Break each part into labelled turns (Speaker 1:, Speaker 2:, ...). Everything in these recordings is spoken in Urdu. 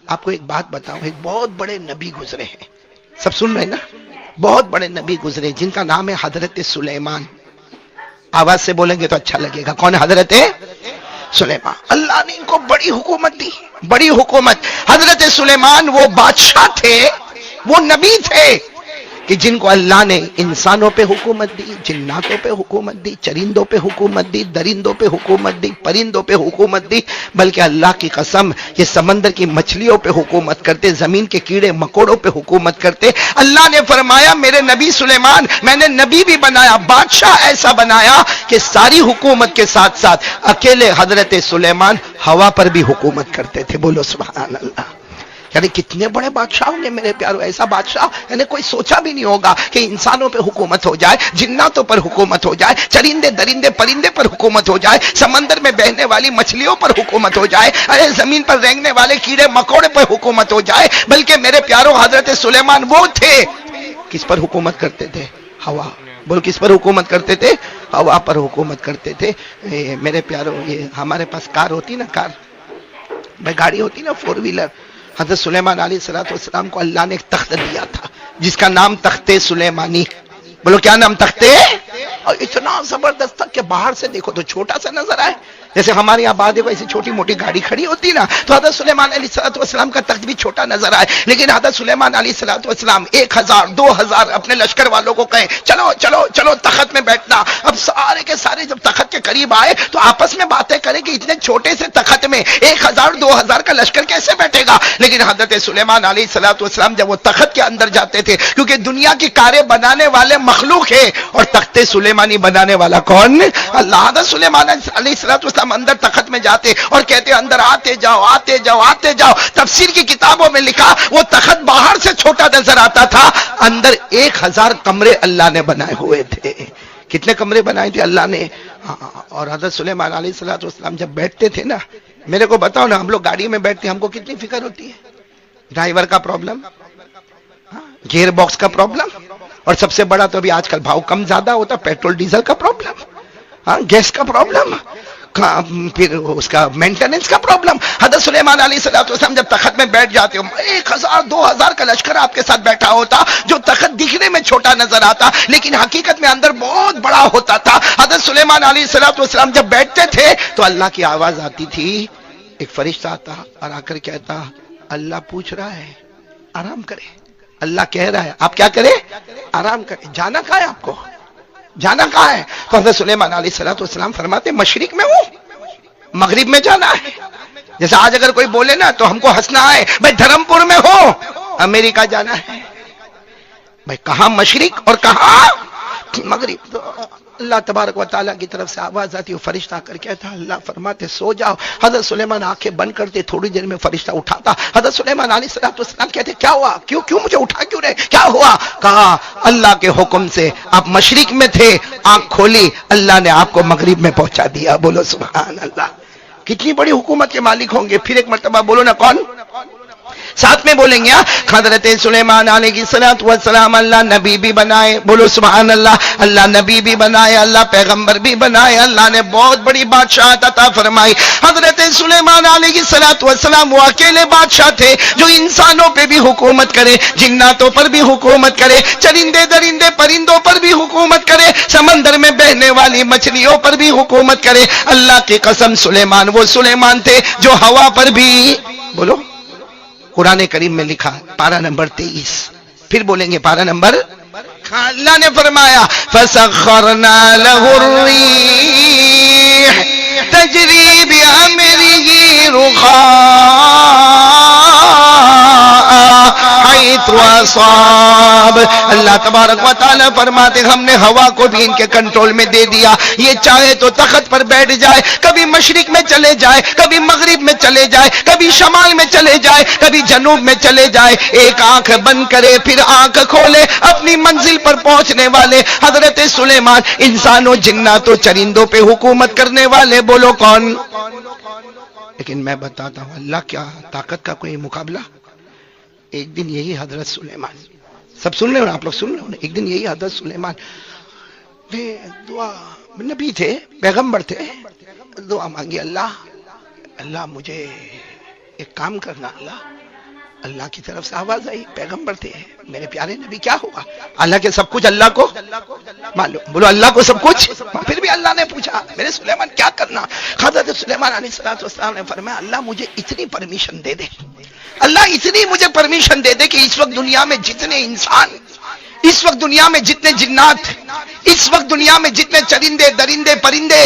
Speaker 1: آپ کو ایک بات بتاؤں، ایک بہت بڑے نبی گزرے ہیں، سب سن رہے ہیں نا؟ بہت بڑے نبی گزرے جن کا نام ہے حضرت سلیمان. آواز سے بولیں گے تو اچھا لگے گا. کون ہے حضرت سلیمان؟ اللہ نے ان کو بڑی حکومت دی، بڑی حکومت. حضرت سلیمان وہ بادشاہ تھے، وہ نبی تھے کہ جن کو اللہ نے انسانوں پہ حکومت دی، جناتوں پہ حکومت دی، چرندوں پہ حکومت دی، درندوں پہ حکومت دی، پرندوں پہ حکومت دی، بلکہ اللہ کی قسم یہ سمندر کی مچھلیوں پہ حکومت کرتے، زمین کے کیڑے مکوڑوں پہ حکومت کرتے. اللہ نے فرمایا میرے نبی سلیمان میں نے نبی بھی بنایا، بادشاہ ایسا بنایا کہ ساری حکومت کے ساتھ ساتھ اکیلے حضرت سلیمان ہوا پر بھی حکومت کرتے تھے. بولو سبحان اللہ. یعنی کتنے بڑے بادشاہ ہوں گے میرے پیارو. ایسا بادشاہ یعنی کوئی سوچا بھی نہیں ہوگا کہ انسانوں پہ حکومت ہو جائے، جناتوں پر حکومت ہو جائے، چرندے درندے پرندے پر حکومت ہو جائے، سمندر میں بہنے والی مچھلیوں پر حکومت ہو جائے، ارے زمین پر رینگنے والے کیڑے مکوڑے پر حکومت ہو جائے. بلکہ میرے پیارو حضرت سلیمان وہ تھے کس پر حکومت کرتے تھے؟ ہوا. بول کس پر حکومت کرتے تھے؟ ہوا پر حکومت کرتے تھے. میرے پیارو یہ ہمارے پاس کار ہوتی نا، کار بھائی گاڑی ہوتی نا، 4 ویلر. حضرت سلیمان علیہ السلام کو اللہ نے ایک تخت دیا تھا جس کا نام تخت سلیمانی. بولو کیا نام؟ تخت. اور اتنا زبردست تھا کہ باہر سے دیکھو تو چھوٹا سا نظر آئے. جیسے ہمارے یہاں بعد ایسی چھوٹی موٹی گاڑی کھڑی ہوتی نا، تو حضرت سلیمان علیہ السلام کا تخت بھی چھوٹا نظر آئے. لیکن حضرت سلیمان علیہ السلام 1000 2000 اپنے لشکر والوں کو کہیں چلو چلو چلو تخت میں بیٹھنا. اب سارے کے سارے جب تخت کے قریب آئے تو آپس میں باتیں کریں کہ اتنے چھوٹے سے تخت میں 1000 2000 کا لشکر کیسے بیٹھے گا. لیکن حضرت سلیمان علیہ السلام جب وہ تخت کے اندر جاتے تھے، کیونکہ دنیا کی کاریں بنانے والے مخلوق ہے اور تخت سلیمانی بنانے والا کون؟ اللہ. حضرت سلیمان علیہ السلام اندر تخت میں جاتے اور کہتے اندر آتے جاؤ آتے جاؤ آتے جاؤ. تفسیر کی کتابوں میں لکھا وہ تخت باہر سے چھوٹا نظر آتا تھا، اندر 1000 کمرے اللہ نے بنائے ہوئے تھے. کتنے کمرے بنائے تھے اللہ نے؟ اور حضرت سلیمان علیہ السلام جب بیٹھتے تھے نا، میرے کو بتاؤ نا، ہم لوگ گاڑی میں بیٹھتے ہیں ہم کو کتنی فکر ہوتی ہے؟ ڈرائیور کا پرابلم، گیئر باکس کا پرابلم، اور سب سے بڑا تو ابھی آج کل بھاؤ کم زیادہ ہوتا، پیٹرول ڈیزل کا پرابلم، گیس کا پرابلم، پھر اس کا مینٹیننس کا پرابلم. حضرت سلیمان علیہ السلام جب تخت میں بیٹھ جاتے ہو، 1000 2000 کا لشکر آپ کے ساتھ بیٹھا ہوتا، جو تخت دکھنے میں چھوٹا نظر آتا لیکن حقیقت میں اندر بہت بڑا ہوتا تھا. حضرت سلیمان علیہ السلام جب بیٹھتے تھے تو اللہ کی آواز آتی تھی، ایک فرشتہ آتا اور آ کر کہتا اللہ پوچھ رہا ہے آرام کرے. اللہ کہہ رہا ہے آپ کیا کریں؟ آرام کریں. جانا کہاں ہے آپ کو؟ جانا کہاں ہے؟ تو حضرت سلیمان علیہ السلام فرماتے مشرق میں ہوں، مغرب میں جانا ہے. جیسے آج اگر کوئی بولے نا تو ہم کو ہنسنا ہے، بھائی دھرم پور میں ہو، امریکہ جانا ہے. بھائی کہاں مشرق اور کہاں مغرب؟ تو اللہ تبارک و تعالیٰ کی طرف سے آواز آتی ہے، فرشتہ آ کر کہتا اللہ فرماتے سو جاؤ. حضرت سلیمان آنکھیں بند کرتے، تھوڑی دیر میں فرشتہ اٹھاتا. حضرت سلیمان علیہ السلام کہتے کیا ہوا؟ کیوں مجھے اٹھا کیوں رہے؟ کیا ہوا؟ کہا اللہ کے حکم سے آپ مشرق میں تھے، آنکھ کھولی، اللہ نے آپ کو مغرب میں پہنچا دیا. بولو سبحان اللہ. کتنی بڑی حکومت کے مالک ہوں گے. پھر ایک مرتبہ بولو نا کون؟ ساتھ میں بولیں گے. حضرت سلیمان علیہ السلام اللہ نبی بھی بنائے. بولو سبحان اللہ. اللہ نبی بھی بنائے، اللہ پیغمبر بھی بنائے، اللہ نے بہت بڑی بادشاہت عطا فرمائی. حضرت سلیمان علیہ السلام وہ اکیلے بادشاہ تھے جو انسانوں پہ بھی حکومت کرے، جناتوں پر بھی حکومت کرے، چرندے درندے پرندوں پر بھی حکومت کرے، سمندر میں بہنے والی مچھلیوں پر بھی حکومت کرے. اللہ کی قسم سلیمان وہ سلیمان تھے جو ہوا پر بھی. بولو. قرآن کریم میں لکھا پارہ نمبر 23. پھر بولیں گے پارہ نمبر. اللہ نے فرمایا فَسَخَّرْنَا لَهُ الرِّيحَ تَجْرِي بِأَمْرِهِ رُخَاءً حَيْثُ أَصَابَ. اللہ تبارک و تعالیٰ فرماتے ہم نے ہوا کو بھی ان کے کنٹرول میں دے دیا. یہ چاہے تو تخت پر بیٹھ جائے، کبھی مشرق میں چلے جائے، کبھی مغرب میں چلے جائے، کبھی شمال میں چلے جائے، کبھی جنوب میں چلے جائے. ایک آنکھ بند کرے پھر آنکھ کھولے، اپنی منزل پر پہنچنے والے حضرت سلیمان انسانوں جناتوں چرندوں پہ حکومت کرنے والے. بولو کون؟ لیکن میں بتاتا ہوں اللہ کیا طاقت کا کوئی مقابلہ. ایک دن یہی حضرت سلیمان، سب سن رہے ہو آپ لوگ؟ سن رہے ہو؟ ایک دن یہی حضرت سلیمان دعا، نبی تھے، پیغمبر تھے، دعا مانگی اللہ مجھے ایک کام کرنا. اللہ اللہ کی طرف سے آواز آئی، پیغمبر تھے میرے پیارے نبی، کیا ہوا؟ اللہ کے سب کچھ اللہ کو معلوم، بولو اللہ کو سب کچھ۔ پھر بھی اللہ نے پوچھا میرے سلیمان کیا کرنا؟ حضرت سلیمان علیہ السلام نے فرمایا اللہ مجھے اتنی پرمیشن دے دے، اللہ اتنی مجھے پرمیشن دے دے کہ اس وقت دنیا میں جتنے انسان، اس وقت دنیا میں جتنے جنات، اس وقت دنیا میں جتنے چرندے درندے پرندے،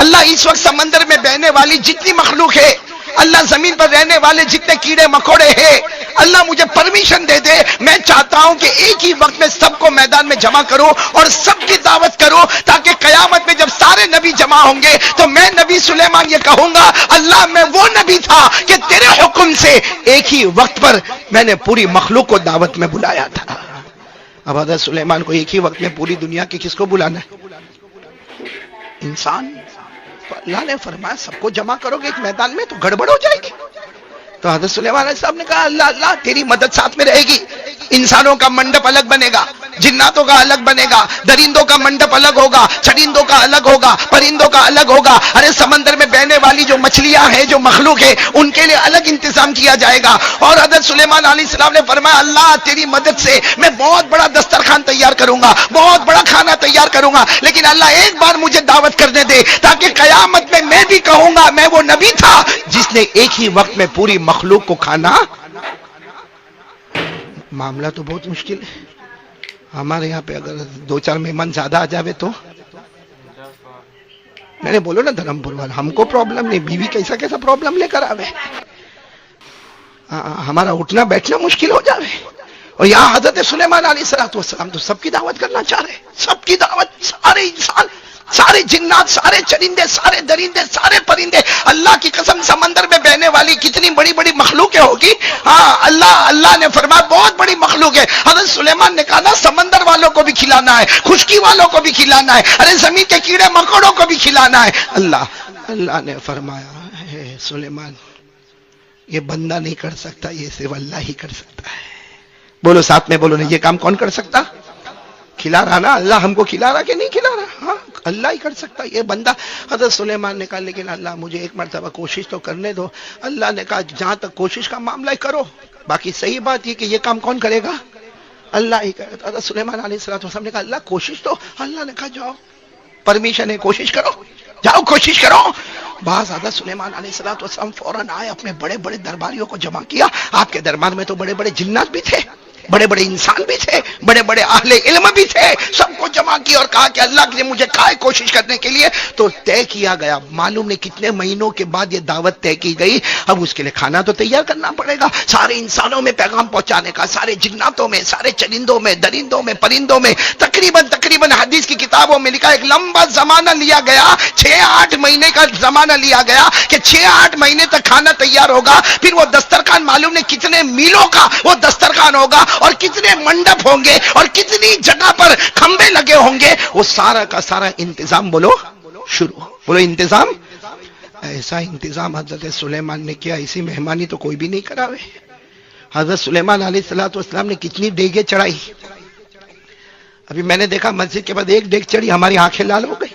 Speaker 1: اللہ اس وقت سمندر میں بہنے والی جتنی مخلوق ہے، اللہ زمین پر رہنے والے جتنے کیڑے مکوڑے ہیں، اللہ مجھے پرمیشن دے دے، میں چاہتا ہوں کہ ایک ہی وقت میں سب کو میدان میں جمع کروں اور سب کی دعوت کروں، تاکہ قیامت میں جب سارے نبی جمع ہوں گے تو میں نبی سلیمان یہ کہوں گا اللہ میں وہ نبی تھا کہ تیرے حکم سے ایک ہی وقت پر میں نے پوری مخلوق کو دعوت میں بلایا تھا۔ اب حضرت سلیمان کو ایک ہی وقت میں پوری دنیا کی کس کو بلانا ہے؟ انسان۔ تو اللہ نے فرمایا سب کو جمع کرو گے ایک میدان میں تو گڑبڑ ہو جائے گی۔ تو حضرت سلیمان علیہ السلام نے کہا اللہ اللہ تیری مدد ساتھ میں رہے گی، انسانوں کا منڈپ الگ بنے گا، جناتوں کا الگ بنے گا، درندوں کا منڈپ الگ ہوگا، چرندوں کا الگ ہوگا، پرندوں کا الگ ہوگا، ارے سمندر میں بہنے والی جو مچھلیاں ہیں، جو مخلوق ہے، ان کے لیے الگ انتظام کیا جائے گا۔ اور حضرت سلیمان علیہ السلام نے فرمایا اللہ تیری مدد سے میں بہت بڑا دسترخوان تیار کروں گا، بہت بڑا کھانا تیار کروں گا، لیکن اللہ ایک بار مجھے دعوت کرنے دے تاکہ قیامت میں بھی کہوں گا میں وہ نبی تھا جس نے ایک ہی وقت میں پوری مخلوق کو کھانا۔ معاملہ تو بہت مشکل ہے ہمارے یہاں پہ، اگر دو چار مہمان زیادہ آ جاوے تو میں نے بولو نا دھرمپور والا ہم کو پرابلم نہیں، بیوی کیسا کیسا پرابلم لے کر آوے، ہمارا اٹھنا بیٹھنا مشکل ہو جاوے۔ اور یہاں حضرت سلیمان علیہ السلام تو سب کی دعوت کرنا چاہ رہے، سب کی دعوت، سارے انسان، سارے جنات، سارے چرندے، سارے درندے، سارے پرندے، اللہ کی قسم سمندر میں بہنے والی کتنی بڑی بڑی مخلوقیں ہوگی، ہاں اللہ نے فرمایا بہت بڑی مخلوق ہے۔ حضرت سلیمان نے کہا نا سمندر والوں کو بھی کھلانا ہے، خشکی والوں کو بھی کھلانا ہے، ارے زمین کے کیڑے مکوڑوں کو بھی کھلانا ہے۔ اللہ نے فرمایا اے سلیمان یہ بندہ نہیں کر سکتا، یہ صرف اللہ ہی کر سکتا ہے۔ بولو ساتھ میں بولو نا، یہ کام کون کر سکتا؟ کھلا رہا نا اللہ، ہم کو کھلا رہا کہ نہیں کھلا رہا؟ ہاں اللہ ہی کر سکتا یہ بندہ۔ حضرت سلیمان نے کہا لیکن اللہ مجھے ایک مرتبہ کوشش تو کرنے دو۔ اللہ نے کہا جہاں تک کوشش کا معاملہ ہے کرو، باقی صحیح بات یہ کہ یہ کام کون کرے گا؟ اللہ ہی کرے گا۔ حضرت سلیمان علیہ السلام نے کہا اللہ کوشش تو، اللہ نے کہا جاؤ پرمیشن ہے کوشش کرو، جاؤ کوشش کرو۔ بعض حضرت سلیمان علیہ السلام فوراً آئے، اپنے بڑے بڑے درباریوں کو جمع کیا۔ آپ کے دربار میں تو بڑے بڑے جنات بھی تھے، بڑے بڑے انسان بھی تھے، بڑے بڑے اہل علم بھی تھے، سب کو جمع کیا اور کہا کہ اللہ نے مجھے کہا ہے کوشش کرنے کے لیے۔ تو طے کیا گیا، معلوم نہیں کتنے مہینوں کے بعد یہ دعوت طے کی گئی۔ اب اس کے لیے کھانا تو تیار کرنا پڑے گا، سارے انسانوں میں پیغام پہنچانے کا، سارے جناتوں میں، سارے چرندوں میں، درندوں میں، پرندوں میں، تقریباً حدیث کی کتابوں میں لکھا ایک لمبا زمانہ لیا گیا، 6-8 مہینے کا زمانہ لیا گیا کہ 6-8 مہینے تک کھانا تیار ہوگا۔ پھر وہ دسترخوان معلوم نہیں کتنے میلوں کا وہ دسترخوان ہوگا، اور کتنے منڈپ ہوں گے، اور کتنی جگہ پر کھمبے لگے ہوں گے، وہ سارا کا سارا انتظام بولو شروع، بولو انتظام۔ ایسا انتظام حضرت سلیمان نے کیا، اسی مہمانی تو کوئی بھی نہیں کراوے۔ حضرت سلیمان علیہ السلام نے کتنی دیگیں چڑھائی، ابھی میں نے دیکھا مسجد کے بعد ایک دیگ چڑھی، ہماری آنکھیں لال ہو گئی۔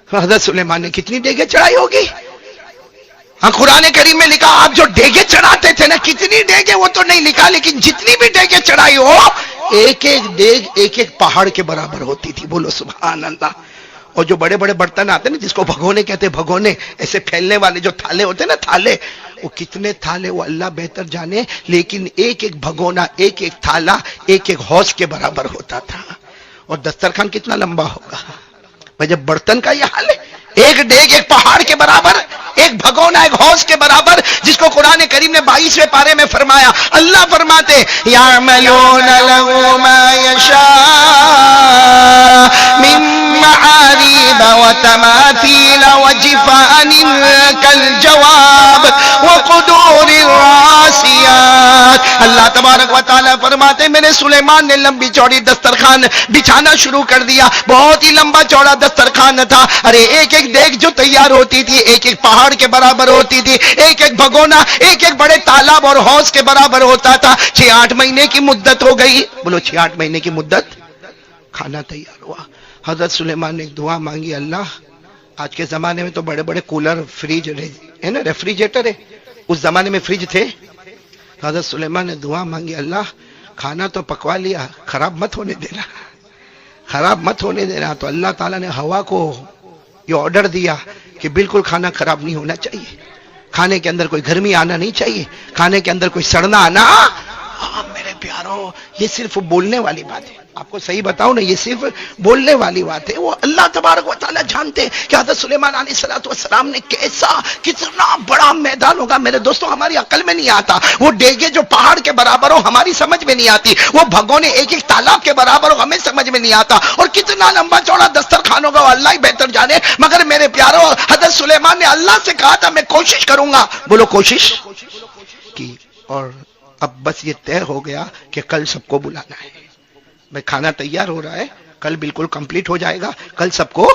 Speaker 1: حضرت سلیمان نے کتنی دیگیں چڑھائی ہوگی؟ ہاں قرآن کریم میں لکھا آپ جو ڈیگے چڑھاتے تھے نا، کتنی ڈیگے وہ تو نہیں لکھا، لیکن جتنی بھی ڈیگے چڑھائی ہو ایک ایک ڈیگ ایک ایک پہاڑ کے برابر ہوتی تھی، بولو سبحان اللہ۔ اور جو بڑے بڑے برتن آتے ہیں نا جس کو بھگونے کہتے ہیں، بھگونے ایسے پھیلنے والے جو تھالے ہوتے ہیں نا، تھالے، وہ کتنے تھالے وہ اللہ بہتر جانے، لیکن ایک ایک بھگونا، ایک ایک تھالا ایک ایک حوض کے برابر ہوتا تھا۔ اور دسترخوان کتنا لمبا ہوگا جب برتن کا یہ حال ہے، ایک ڈیگ ایک پہاڑ کے برابر، ایک بھگونا ایک حوض کے برابر، جس کو قرآن کریم نے 22ویں پارے میں فرمایا، اللہ فرماتے یعملون له ما یشاء من معاریب وتماثیل وجفان کالجواب وقدور الراسیات۔ اللہ تبارک و تعالیٰ فرماتے میرے سلیمان نے لمبی چوڑی دسترخوان بچھانا شروع کر دیا، بہت ہی لمبا چوڑا دسترخوان تھا۔ ارے ایک ایک دیگ جو تیار ہوتی تھی ایک ایک پہاڑ کے برابر ہوتی تھی، ایک ایک بھگونا ایک ایک بڑے تالاب اور حوض کے برابر ہوتا تھا۔ 6-8 مہینے کی مدت ہو گئی، بولو 6-8 مہینے کی مدت، کھانا تیار ہوا۔ حضرت سلیمان نے ایک دعا مانگی، اللہ آج کے زمانے میں تو بڑے بڑے کولر، فریج ہے نا، ریفریجریٹر ہے، اس زمانے میں فریج تھے؟ حضرت سلیمان نے دعا مانگی، اللہ کھانا تو پکوا لیا، خراب مت ہونے دینا، خراب مت ہونے دینا. تو اللہ تعالیٰ نے ہوا کو یہ آرڈر دیا کہ بالکل کھانا خراب نہیں ہونا چاہیے، کھانے کے اندر کوئی گرمی آنا نہیں چاہیے، کھانے کے اندر کوئی سڑنا آنا. میرے پیارو، یہ صرف بولنے والی بات ہے. آپ کو صحیح بتاؤں نا، یہ صرف بولنے والی بات ہے. وہ اللہ تبارک و تعالیٰ جانتے ہیں کہ حضرت سلیمان علیہ السلام نے کیسا، کتنا بڑا میدان ہوگا. میرے دوستوں، ہماری عقل میں نہیں آتا. وہ ڈیگے جو پہاڑ کے برابر ہو ہماری سمجھ میں نہیں آتی، وہ بھگونے ایک ایک تالاب کے برابر ہو ہمیں سمجھ میں نہیں آتا. اور کتنا لمبا چوڑا دسترخوان ہوگا وہ اللہ ہی بہتر جانے. مگر میرے پیارو، حضرت سلیمان نے اللہ سے کہا تھا میں کوشش کروں گا. بولو کوشش کی، اور اب بس یہ طے ہو گیا کہ کل سب کو بلانا ہے. میں کھانا تیار ہو رہا ہے، کل بالکل کمپلیٹ ہو جائے گا. کل سب کو،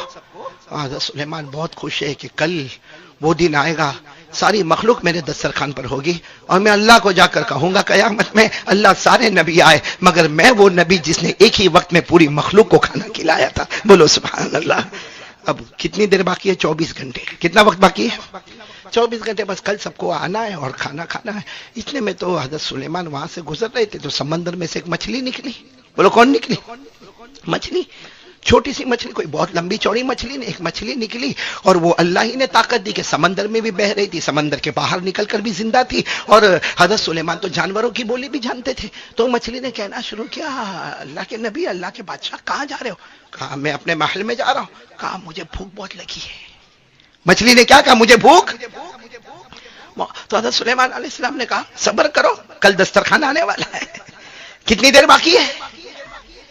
Speaker 1: حضرت سلیمان بہت خوش ہے کہ کل وہ دن آئے گا، ساری مخلوق میرے دسترخوان پر ہوگی، اور میں اللہ کو جا کر کہوں گا قیامت میں اللہ سارے نبی آئے مگر میں وہ نبی جس نے ایک ہی وقت میں پوری مخلوق کو کھانا کھلایا تھا. بولو سبحان اللہ. اب کتنی دیر باقی ہے؟ 24 گھنٹے. کتنا وقت باقی ہے؟ 24 گھنٹے. بس کل سب کو آنا ہے اور کھانا کھانا ہے. اتنے میں تو حضرت سلیمان وہاں سے گزر رہے تھے تو سمندر میں سے ایک مچھلی نکلی. بولو کون نکلی؟ مچھلی. چھوٹی سی مچھلی، کوئی بہت لمبی چوڑی مچھلی نہیں، ایک مچھلی نکلی. اور وہ اللہ ہی نے طاقت دی کہ سمندر میں بھی بہ رہی تھی، سمندر کے باہر نکل کر بھی زندہ تھی. اور حضرت سلیمان تو جانوروں کی بولی بھی جانتے تھے. تو مچھلی نے کہنا شروع کیا، اللہ کے نبی، اللہ کے بادشاہ کہاں جا رہے ہو؟ کہا میں اپنے محل میں جا رہا ہوں. کہا مجھے بھوک بہت لگی ہے. مچھلی نے کیا کہا؟ مجھے بھوک. تو حضرت سلیمان علیہ السلام نے کہا صبر کرو، کل دسترخوان آنے والا ہے. کتنی دیر باقی ہے؟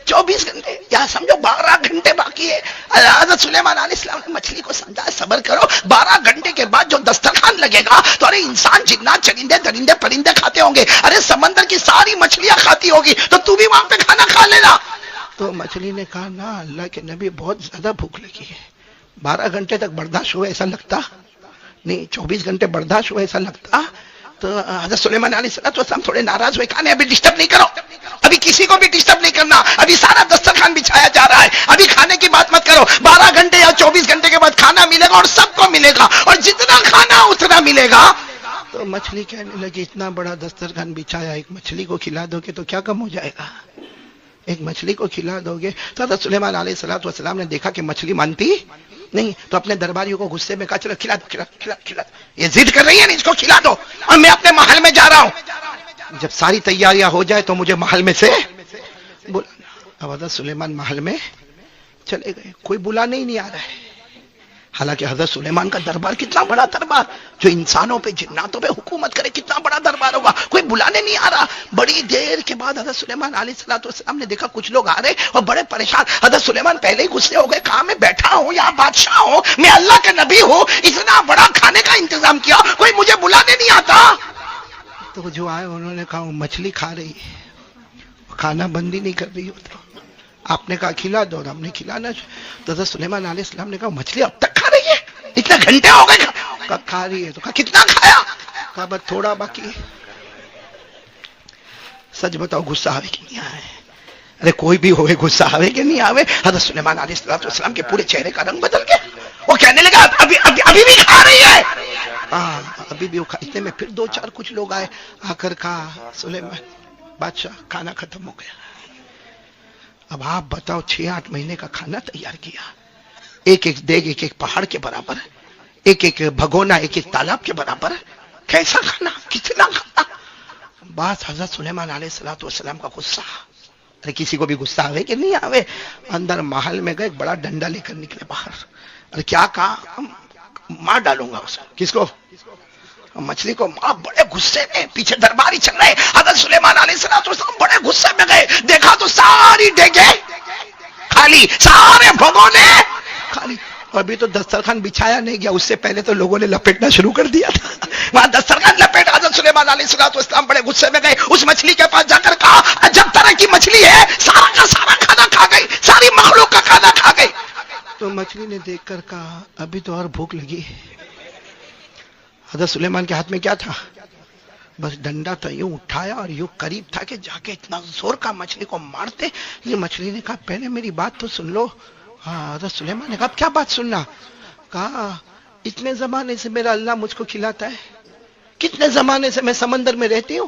Speaker 1: 24 گھنٹے، یا سمجھو 12 گھنٹے باقی ہے. حضرت سلیمان علیہ السلام نے مچھلی کو سمجھا صبر کرو، 12 گھنٹے کے بعد جو دسترخوان لگے گا تو ارے انسان، جنات، چرندے، درندے، پرندے کھاتے ہوں گے، ارے سمندر کی ساری مچھلیاں کھاتی ہوگی، تو تو بھی وہاں پہ کھانا کھا لینا. تو مچھلی نے کہا نہ اللہ کے نبی بہت زیادہ بھوک لگی ہے. 12 گھنٹے تک برداشت ہوا ایسا لگتا نہیں، 24 گھنٹے برداشت ہوا ایسا لگتا. تو حضرت سلیمان علیہ السلام تھوڑے ناراض ہوئے، کہا نہیں ابھی ڈسٹرب نہیں کرو، ابھی کسی کو بھی ڈسٹرب نہیں کرنا، ابھی سارا دسترخوان بچھایا جا رہا ہے، ابھی کھانے کی بات مت کرو. 12 گھنٹے یا 24 گھنٹے کے بعد کھانا ملے گا اور سب کو ملے گا، اور جتنا کھانا اتنا ملے گا. تو مچھلی کہنے لگی اتنا بڑا دسترخوان بچھایا، ایک مچھلی کو کھلا دو گے تو کیا کم ہو جائے گا؟ ایک مچھلی کو کھلا دو گے. تو حضرت سلیمان علیہ السلام نے دیکھا کہ مچھلی مانتی نہیں، تو اپنے درباریوں کو غصے میں کہا چلو کھلا دو، کھلا کھلا کھلا، یہ ضد کر رہی ہے نا، اس کو کھلا دو، اور میں اپنے محل میں جا رہا ہوں. جب ساری تیاریاں ہو جائے تو مجھے محل میں سے بلانا. اب حضرت سلیمان محل میں چلے گئے، کوئی بلانے ہی نہیں آ رہا ہے. حالانکہ حضرت سلیمان کا دربار کتنا بڑا دربار، جو انسانوں پہ جناتوں پہ حکومت کرے، کتنا بڑا دربار ہوگا، کوئی بلانے نہیں آ رہا. بڑی دیر کے بعد حضرت سلیمان علیہ السلام نے دیکھا کچھ لوگ آ رہے اور بڑے پریشان. حضرت سلیمان پہلے ہی غصے ہو گئے، کہا میں بیٹھا ہوں یہاں بادشاہ ہوں، میں اللہ کے نبی ہوں، اتنا بڑا کھانے کا انتظام کیا، کوئی مجھے بلانے نہیں آتا. تو جو آئے انہوں نے کہا مچھلی کھا رہی ہے، کھانا بندی نہیں کر رہی ہوتا، آپ نے کہا کھلا دو، اور ہم نے کھلانا. تو حضرت سلیمان علیہ السلام نے کہا مچھلی اب تک کھا رہی ہے، اتنے گھنٹے ہو گئے. کہا کھا رہی ہے. تو کہا کتنا کھایا؟ کہا بس تھوڑا باقی ہے. سچ بتاؤ غصہ آوے کہ نہیں آئے؟ ارے کوئی بھی ہوئے غصہ آوے کہ نہیں آوے؟ حضرت سلیمان علیہ السلام کے پورے چہرے کا رنگ بدل گیا. وہ کہنے لگا ابھی بھی کھا رہی ہے. ابھی بھی. اتنے میں پھر 2-4 کچھ لوگ آئے، آ کر کہا سلیمان بادشاہ کھانا ختم ہو گیا. اب آپ بتاؤ 6-8 مہینے کا کھانا تیار کیا، ایک ایک دیگ ایک ایک پہاڑ کے برابر، ایک ایک بھگونا ایک ایک تالاب کے برابر، کیسا کھانا، کتنا کھانا. بات حضرت سلیمان علیہ السلام کا غصہ. ارے کسی کو بھی غصہ آوے کہ نہیں آوے؟ اندر محل میں گئے، ایک بڑا ڈنڈا لے کر نکلے باہر. ارے کیا کہا؟ مار ڈالوں گا اسے. کس کو؟ مچھلی کو. بڑے غصے میں پیچھے درباری چل رہے. حضرت سلیمان علیہ السلام بڑے غصے میں گئے، دیکھا تو ساری ڈیگے خالی، سارے بھگونے خالی. ابھی تو دسترخوان بچھایا نہیں گیا، اس سے پہلے تو لوگوں نے لپیٹنا شروع کر دیا تھا. وہاں دسترخوان لپیٹ. حضرت سلیمان علیہ السلام بڑے غصے میں گئے، اس مچھلی کے پاس جا کر کہا جب طرح کی مچھلی ہے سارا کا سارا کھانا کھا گئی، ساری مخلوق کا کھانا کھا گئی. تو مچھلی نے دیکھ کر کہا ابھی تو اور بھوک لگی. حضرت سلیمان کے ہاتھ میں کیا تھا؟ بس ڈنڈا تھا. یوں اٹھایا اور یوں قریب تھا کہ جا کے اتنا زور کا مچھلی کو مارتے. یہ مچھلی نے کہا پہلے میری بات تو سن لو. حضرت سلیمان نے کہا کیا بات سننا؟ کہا اتنے زمانے سے میرا اللہ مجھ کو کھلاتا ہے، کتنے زمانے سے میں سمندر میں رہتی ہوں،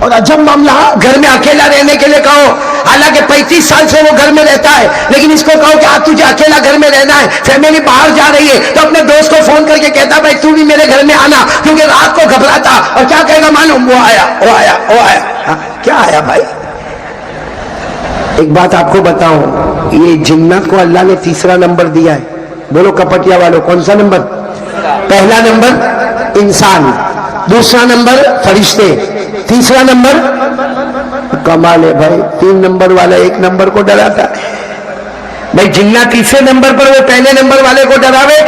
Speaker 2: اور عجب معاملہ، گھر میں اکیلا رہنے کے لیے کہو، حالانکہ 35 سال سے وہ گھر میں رہتا ہے، لیکن اس کو کہو کہ آج تجھے اکیلا گھر میں رہنا ہے، فیملی باہر جا رہی ہے تو اپنے دوست کو فون کر کے کہتا بھائی تو بھی میرے گھر میں آنا، کیونکہ رات کو گھبراتا، اور کیا کہے گا معلوم؟ وہ آیا وہ آیا وہ آیا۔ ہاں، کیا آیا بھائی؟ ایک بات آپ کو بتاؤں، یہ جنات کو اللہ نے تیسرا نمبر دیا ہے، بولو کپٹیا والوں، کون سا نمبر؟ پہلا نمبر انسان، دوسرا نمبر فرشتے، تیسرا نمبر، کمال ہے بھائی، 3 نمبر والا 1 نمبر کو ڈراتا ہے۔ بھائی جنات تیسرے نمبر پر، وہ پہلے نمبر والے کو ڈراوے۔